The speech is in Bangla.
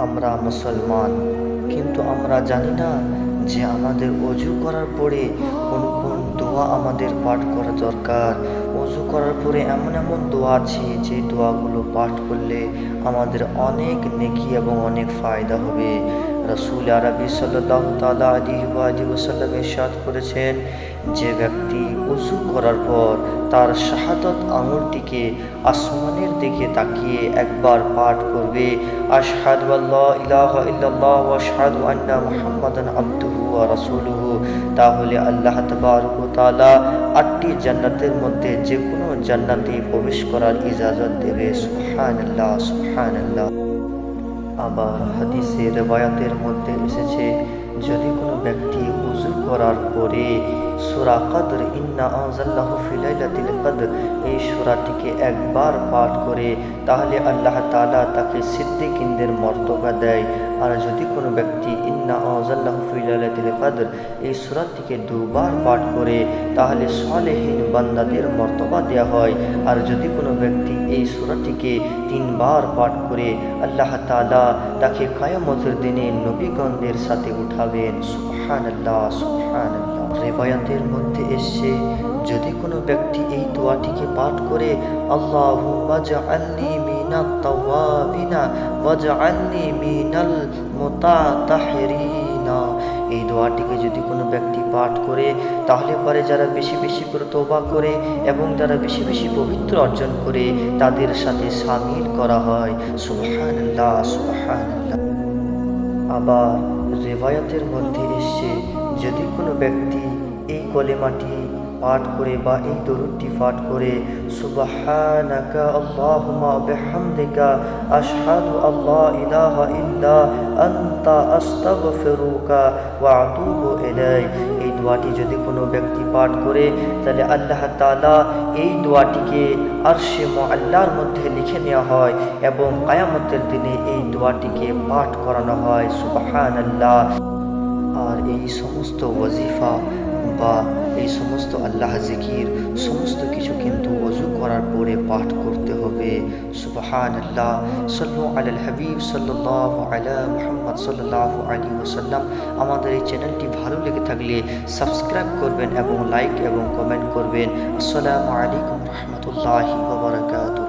আমরা মুসলমান, কিন্তু আমরা জানি না যে আমাদের অজু করার পরে কোন কোন দোয়া আমাদের পাঠ করা দরকার। অজু করার পরে এমন এমন দোয়া আছে যে দোয়াগুলো পাঠ করলে আমাদের অনেক নেকি এবং অনেক ফায়দা হবে। রাসূল আরবি সাল্লাল্লাহু তাআলা আলাইহি ওয়াসাল্লাম ইরশাদ করেছেন, যে ব্যক্তি অজু করার পর তার শাহাদাত আঙুলটিকে আসমানের দিকে তাকিয়ে একবার পাঠ করবে, আশহাদু আল্লা ইলাহা ইল্লাল্লাহ ওয়া আশহাদু আন্না মুহাম্মাদান আবদুহু ওয়া রাসূলুহু, তাহলে আল্লাহ তাবারক ওয়া তাআলা ৮টি জান্নাতের মধ্যে যে কোনো জান্নাতে প্রবেশ করার ইজাজত দেবে। সুবহানাল্লাহ, সুবহানাল্লাহ। আবার হাদিসে রিওয়ায়াতের মধ্যে এসেছে, যদি কোনো ব্যক্তি উযু করার পরে সূরা কদর ইন্না আনজালনাহু ফি লাইলাতিল কদর এই সূরাটিকে একবার পাঠ করে, তাহলে আল্লাহ তাআলা তাকে সিদ্দিকিনদের মর্তবা দেয়। আর যদি কোনো ব্যক্তি ইন্না আনজালনাহু ফি লাইলাতিল কদর এই সূরাটিকে দুবার পাঠ করে, তাহলে সালেহীন বান্দাদের মর্তবা দেওয়া হয়। আর যদি কোনো ব্যক্তি এই সূরাটিকে 3বার পাঠ করে, আল্লাহ তাআলা তাকে কিয়ামতের দিনে নবীগণদের সাথে উঠাবেন। সুবহানাল্লাহ, সুবহানাল্লাহ। রিওয়ায়াতের মধ্যে এসেছে, যদি কোনো ব্যক্তি এই দোয়াটিকে পাঠ করে, আল্লাহুম্মা জাআলনি মিনাত তাওয়াবিনা ওয়াজআলনি মিনাল মুতাতাহিরিনা, এই দোয়াটিকে যদি কোনো ব্যক্তি পাঠ করে, তাহলে পরে যারা বেশি বেশি করে তওবা করে এবং যারা বেশি বেশি পবিত্র অর্জন করে তাদের সাথে শামিল করা হয়। সুবহানাল্লাহ, সুবহানাল্লাহ। আবার রিওয়ায়াতের মধ্যে এসেছে, যদি কোনো ব্যক্তি এই কলেমাটি পাঠ করে বা এই দরুদটি পাঠ করে, সুবহানাকা আল্লাহুম্মা বিহামদিকা আশহাদু আল্লা ইলাহা ইল্লা আনতা আস্তাগফিরুকা ওয়া আতুবু ইলাইক, এই দোয়াটি যদি কোনো ব্যক্তি পাঠ করে, তাহলে আল্লাহ তাআলা এই দোয়াটিকে আরশে মুআল্লার মধ্যে লিখে নেওয়া হয় এবং কিয়ামতের দিনে এই দোয়াটিকে পাঠ করানো হয়। সুবহানাল্লাহ। আর এই সমস্ত ওয়াজিফা বা এই সমস্ত আল্লাহ জিকির সমস্ত কিছু কিন্তু ওযু করার পরে পাঠ করতে হবে। সুবহানাল্লাহ। সাল্লু আলাল হাবিব সাল্লাল্লাহু আলা মুহাম্মদ সাল্লাল্লাহু আলাইহি ওয়াসাল্লাম। আমাদের এই চ্যানেলটি ভালো লেগে থাকলে সাবস্ক্রাইব করবেন এবং লাইক এবং কমেন্ট করবেন। আসসালামু আলাইকুম রাহমাতুল্লাহি ওয়া বারাকাতুহু।